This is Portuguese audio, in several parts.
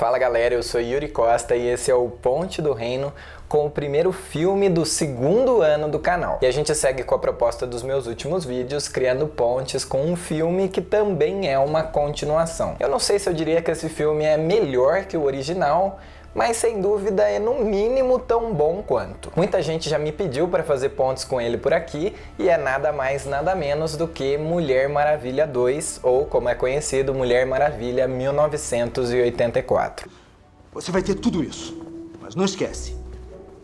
Fala galera, eu sou Yuri Costa e esse é o Ponte do Reino com o primeiro filme do segundo ano do canal. E a gente segue com a proposta dos meus últimos vídeos, criando pontes com um filme que também é uma continuação. Eu não sei se eu diria que esse filme é melhor que o original, mas sem dúvida é no mínimo tão bom quanto. Muita gente já me pediu para fazer pontes com ele por aqui e é nada mais nada menos do que Mulher Maravilha 2, ou como é conhecido, Mulher Maravilha 1984. Você vai ter tudo isso, mas não esquece.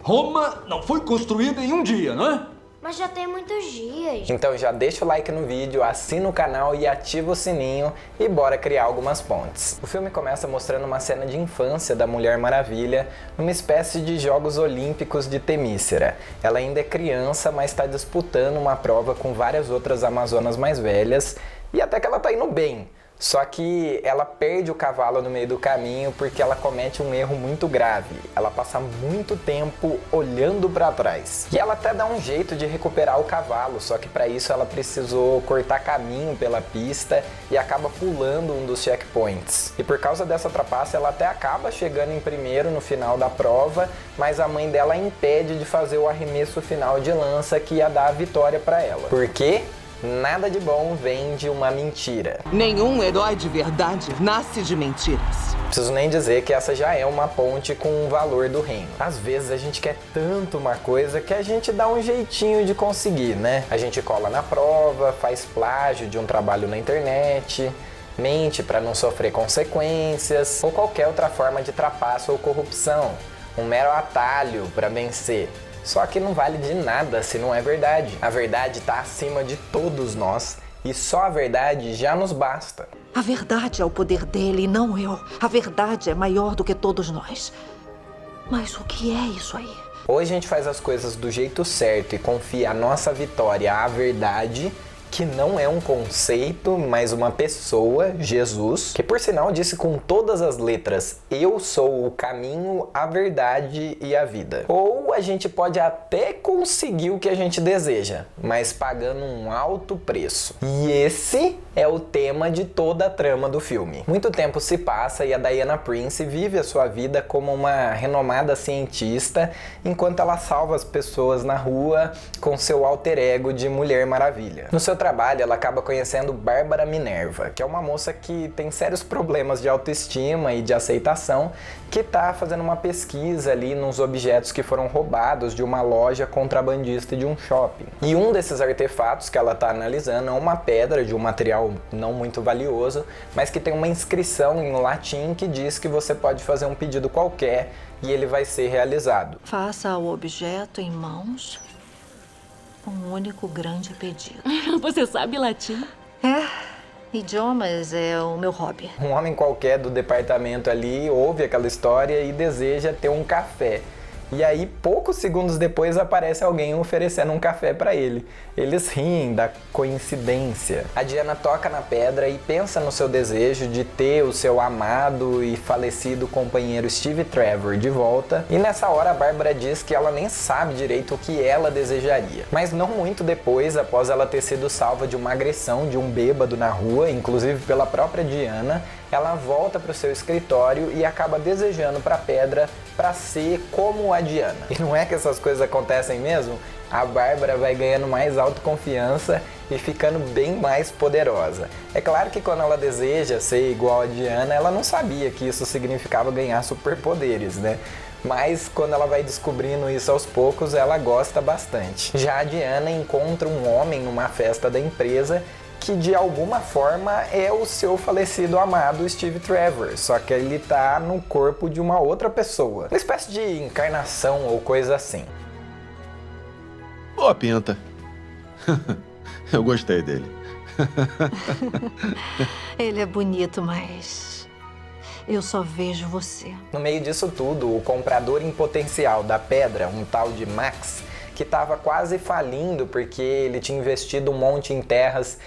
Roma não foi construída em um dia, não é? Mas já tem muitos dias. Então já deixa o like no vídeo, assina o canal e ativa o sininho e bora criar algumas pontes. O filme começa mostrando uma cena de infância da Mulher Maravilha numa espécie de Jogos Olímpicos de Temícera. Ela ainda é criança, mas está disputando uma prova com várias outras amazonas mais velhas e até que ela tá indo bem. Só que ela perde o cavalo no meio do caminho porque ela comete um erro muito grave. Ela passa muito tempo olhando para trás. E ela até dá um jeito de recuperar o cavalo, só que para isso ela precisou cortar caminho pela pista e acaba pulando um dos checkpoints. E por causa dessa trapaça ela até acaba chegando em primeiro no final da prova, mas a mãe dela impede de fazer o arremesso final de lança que ia dar a vitória para ela. Por quê? Nada de bom vem de uma mentira. Nenhum herói de verdade nasce de mentiras. Preciso nem dizer que essa já é uma ponte com o valor do reino. Às vezes a gente quer tanto uma coisa que a gente dá um jeitinho de conseguir, né? A gente cola na prova, faz plágio de um trabalho na internet, mente para não sofrer consequências, ou qualquer outra forma de trapaço ou corrupção. Um mero atalho para vencer. Só que não vale de nada se não é verdade. A verdade está acima de todos nós e só a verdade já nos basta. A verdade é o poder dele e não eu. A verdade é maior do que todos nós. Mas o que é isso aí? Ou a gente faz as coisas do jeito certo e confia a nossa vitória à verdade, que não é um conceito, mas uma pessoa, Jesus, que por sinal disse com todas as letras: eu sou o caminho, a verdade e a vida. Ou a gente pode até conseguir o que a gente deseja, mas pagando um alto preço. E esse é o tema de toda a trama do filme. Muito tempo se passa e a Diana Prince vive a sua vida como uma renomada cientista, enquanto ela salva as pessoas na rua com seu alter ego de Mulher Maravilha. No seu trabalho, ela acaba conhecendo Bárbara Minerva, que é uma moça que tem sérios problemas de autoestima e de aceitação, que está fazendo uma pesquisa ali nos objetos que foram roubados de uma loja contrabandista de um shopping. E um desses artefatos que ela está analisando é uma pedra de um material não muito valioso, mas que tem uma inscrição em latim que diz que você pode fazer um pedido qualquer e ele vai ser realizado. Faça o objeto em mãos um único grande pedido. Você sabe latim? Idiomas é o meu hobby. Um homem qualquer do departamento ali ouve aquela história e deseja ter um café. E aí, poucos segundos depois, aparece alguém oferecendo um café para ele. Eles riem da coincidência. A Diana toca na pedra e pensa no seu desejo de ter o seu amado e falecido companheiro Steve Trevor de volta. E nessa hora, a Bárbara diz que ela nem sabe direito o que ela desejaria. Mas não muito depois, após ela ter sido salva de uma agressão de um bêbado na rua, inclusive pela própria Diana, ela volta para o seu escritório e acaba desejando para a pedra para ser como a Diana. E não é que essas coisas acontecem mesmo? A Bárbara vai ganhando mais autoconfiança e ficando bem mais poderosa. É claro que quando ela deseja ser igual a Diana, ela não sabia que isso significava ganhar superpoderes, né? Mas quando ela vai descobrindo isso aos poucos, ela gosta bastante. Já a Diana encontra um homem numa festa da empresa que de alguma forma é o seu falecido amado Steve Trevor, só que ele tá no corpo de uma outra pessoa. Uma espécie de encarnação ou coisa assim. Boa pinta. Eu gostei dele. Ele é bonito, mas eu só vejo você. No meio disso tudo, o comprador em potencial da pedra, um tal de Max, que estava quase falindo porque ele tinha investido um monte em terras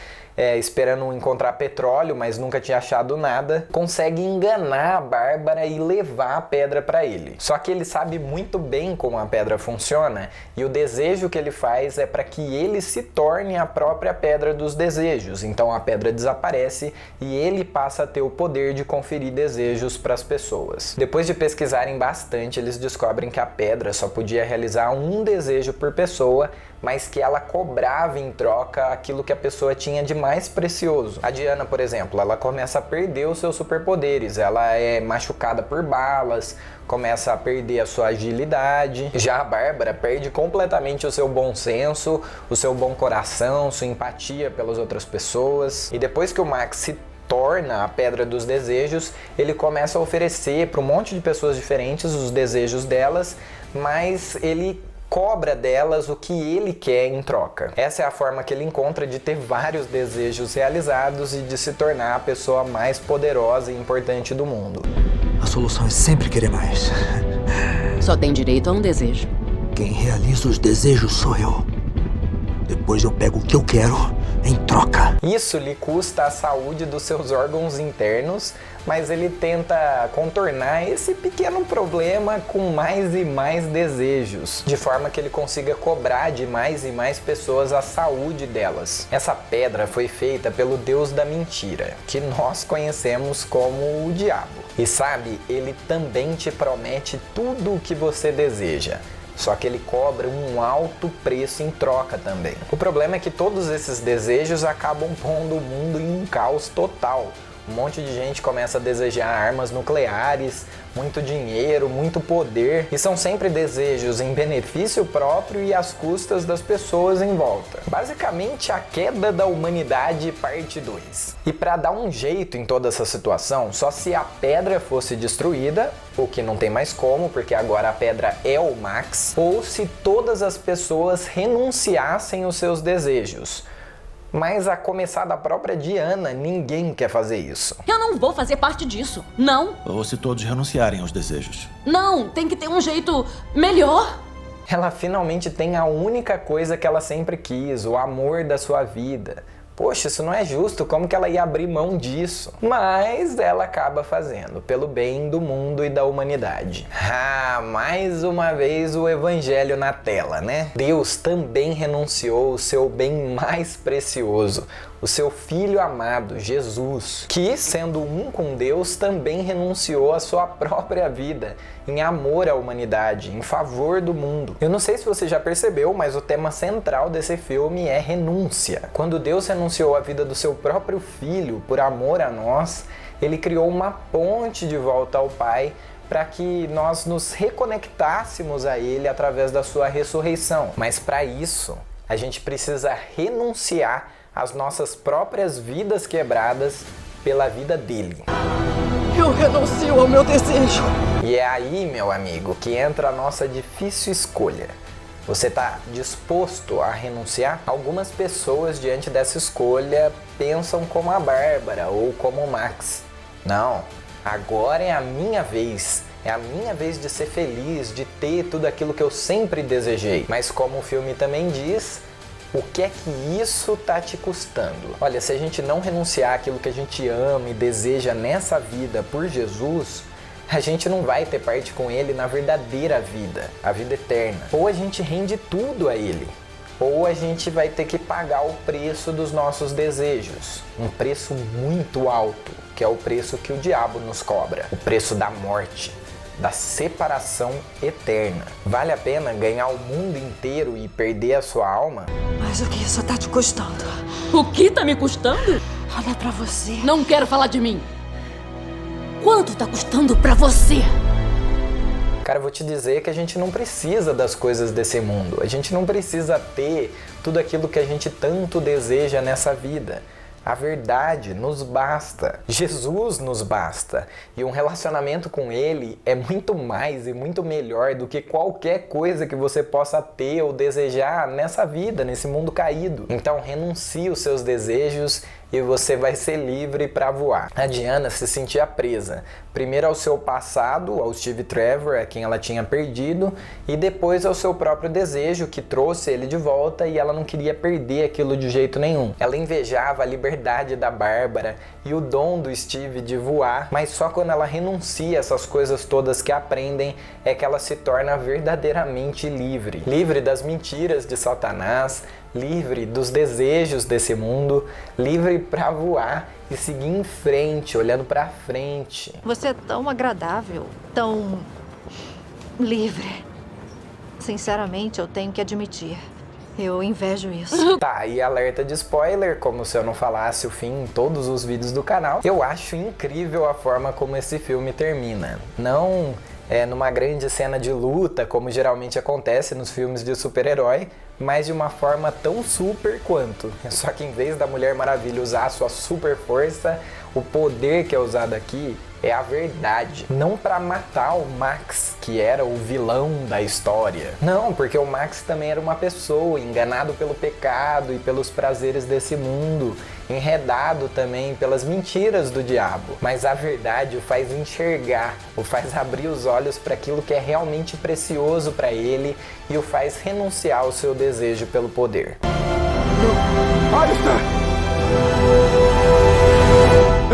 esperando encontrar petróleo, mas nunca tinha achado nada, consegue enganar a Bárbara e levar a pedra para ele. Só que ele sabe muito bem como a pedra funciona e o desejo que ele faz é para que ele se torne a própria pedra dos desejos. Então a pedra desaparece e ele passa a ter o poder de conferir desejos para as pessoas. Depois de pesquisarem bastante, eles descobrem que a pedra só podia realizar um desejo por pessoa, mas que ela cobrava em troca aquilo que a pessoa tinha de mais precioso. A Diana, por exemplo, ela começa a perder os seus superpoderes, ela é machucada por balas, começa a perder a sua agilidade. Já a Bárbara perde completamente o seu bom senso, o seu bom coração, sua empatia pelas outras pessoas. E depois que o Max se torna a pedra dos desejos, ele começa a oferecer para um monte de pessoas diferentes os desejos delas, mas ele cobra delas o que ele quer em troca. Essa é a forma que ele encontra de ter vários desejos realizados e de se tornar a pessoa mais poderosa e importante do mundo. A solução é sempre querer mais. Só tem direito a um desejo. Quem realiza os desejos sou eu. Depois eu pego o que eu quero em troca. Isso lhe custa a saúde dos seus órgãos internos, mas ele tenta contornar esse pequeno problema com mais e mais desejos, de forma que ele consiga cobrar de mais e mais pessoas a saúde delas. Essa pedra foi feita pelo Deus da mentira, que nós conhecemos como o diabo. E sabe, ele também te promete tudo o que você deseja. Só que ele cobra um alto preço em troca também. O problema é que todos esses desejos acabam pondo o mundo em um caos total. Um monte de gente começa a desejar armas nucleares, muito dinheiro, muito poder, e são sempre desejos em benefício próprio e às custas das pessoas em volta. Basicamente, a queda da humanidade parte 2. E para dar um jeito em toda essa situação, só se a pedra fosse destruída, o que não tem mais como, porque agora a pedra é o Max, ou se todas as pessoas renunciassem os seus desejos. Mas a começar da própria Diana, ninguém quer fazer isso. Eu não vou fazer parte disso. Não. Ou se todos renunciarem aos desejos. Não, tem que ter um jeito melhor. Ela finalmente tem a única coisa que ela sempre quis, o amor da sua vida. Poxa, isso não é justo, como que ela ia abrir mão disso? Mas ela acaba fazendo, pelo bem do mundo e da humanidade. Mais uma vez o evangelho na tela, né? Deus também renunciou o seu bem mais precioso, o seu Filho amado, Jesus, que, sendo um com Deus, também renunciou à sua própria vida, em amor à humanidade, em favor do mundo. Eu não sei se você já percebeu, mas o tema central desse filme é renúncia. Quando Deus renunciou à vida do seu próprio Filho por amor a nós, ele criou uma ponte de volta ao Pai para que nós nos reconectássemos a Ele através da sua ressurreição. Mas para isso, a gente precisa renunciar às nossas próprias vidas quebradas pela vida dele. Eu renuncio ao meu desejo. E é aí, meu amigo, que entra a nossa difícil escolha. Você está disposto a renunciar? Algumas pessoas, diante dessa escolha, pensam como a Bárbara ou como o Max. Não, agora é a minha vez. É a minha vez de ser feliz, de ter tudo aquilo que eu sempre desejei. Mas como o filme também diz, o que é que isso tá te custando? Olha, se a gente não renunciar àquilo que a gente ama e deseja nessa vida por Jesus, a gente não vai ter parte com Ele na verdadeira vida, a vida eterna. Ou a gente rende tudo a Ele, ou a gente vai ter que pagar o preço dos nossos desejos. Um preço muito alto, que é o preço que o diabo nos cobra. O preço da morte, da separação eterna. Vale a pena ganhar o mundo inteiro e perder a sua alma? Mas o que isso tá te custando? O que tá me custando? Olha pra você. Não quero falar de mim. Quanto tá custando pra você? Cara, eu vou te dizer que a gente não precisa das coisas desse mundo. A gente não precisa ter tudo aquilo que a gente tanto deseja nessa vida. A verdade nos basta. Jesus nos basta. E um relacionamento com Ele é muito mais e muito melhor do que qualquer coisa que você possa ter ou desejar nessa vida, nesse mundo caído. Então renuncie os seus desejos e você vai ser livre para voar. A Diana se sentia presa, primeiro ao seu passado, ao Steve Trevor, a quem ela tinha perdido, e depois ao seu próprio desejo, que trouxe ele de volta, e ela não queria perder aquilo de jeito nenhum. Ela invejava a liberdade liberdade da Bárbara e o dom do Steve de voar, mas só quando ela renuncia essas coisas todas que aprendem é que ela se torna verdadeiramente livre. Livre das mentiras de Satanás, livre dos desejos desse mundo, livre para voar e seguir em frente, olhando para frente. Você é tão agradável, tão livre. Sinceramente, eu tenho que admitir. Eu invejo isso. Tá, e alerta de spoiler, como se eu não falasse o fim em todos os vídeos do canal. Eu acho incrível a forma como esse filme termina. Não numa grande cena de luta, como geralmente acontece nos filmes de super-herói, mas de uma forma tão super quanto. Só que em vez da Mulher Maravilha usar a sua super força, o poder que é usado aqui é a verdade. Não para matar o Max, que era o vilão da história. Não, porque o Max também era uma pessoa, enganado pelo pecado e pelos prazeres desse mundo, enredado também pelas mentiras do diabo. Mas a verdade o faz enxergar, o faz abrir os olhos para aquilo que é realmente precioso para ele e o faz renunciar ao seu desejo pelo poder. Alistair!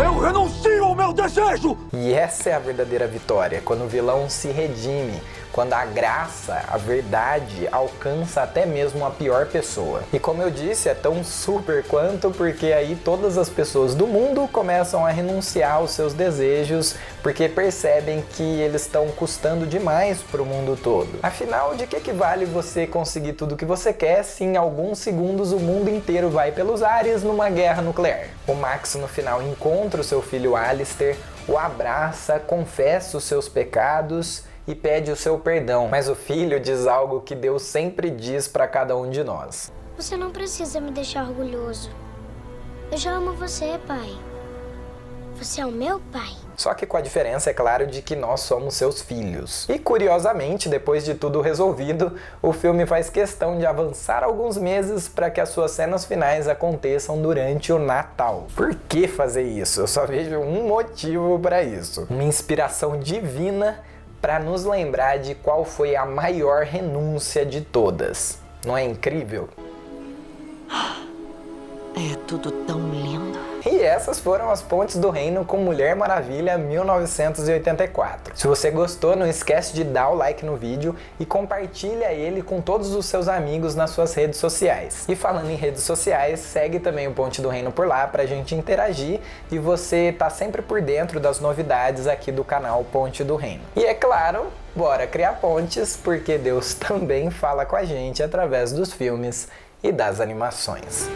Eu renuncio ao meu desejo! E essa é a verdadeira vitória, quando o vilão se redime, quando a graça, a verdade, alcança até mesmo a pior pessoa. E como eu disse, é tão super quanto porque aí todas as pessoas do mundo começam a renunciar aos seus desejos porque percebem que eles estão custando demais para o mundo todo. Afinal, de que vale você conseguir tudo que você quer se em alguns segundos o mundo inteiro vai pelos ares numa guerra nuclear? O Max no final encontra o seu filho Alistair, o abraça, confessa os seus pecados e pede o seu perdão, mas o filho diz algo que Deus sempre diz para cada um de nós. Você não precisa me deixar orgulhoso. Eu já amo você, pai. Você é o meu pai. Só que com a diferença, é claro, de que nós somos seus filhos. E curiosamente, depois de tudo resolvido, o filme faz questão de avançar alguns meses para que as suas cenas finais aconteçam durante o Natal. Por que fazer isso? Eu só vejo um motivo para isso. Uma inspiração divina para nos lembrar de qual foi a maior renúncia de todas. Não é incrível? É tudo tão lindo. E essas foram as Pontes do Reino com Mulher Maravilha 1984. Se você gostou, não esquece de dar o like no vídeo e compartilha ele com todos os seus amigos nas suas redes sociais. E falando em redes sociais, segue também o Ponte do Reino por lá pra gente interagir e você tá sempre por dentro das novidades aqui do canal Ponte do Reino. E é claro, bora criar pontes, porque Deus também fala com a gente através dos filmes e das animações.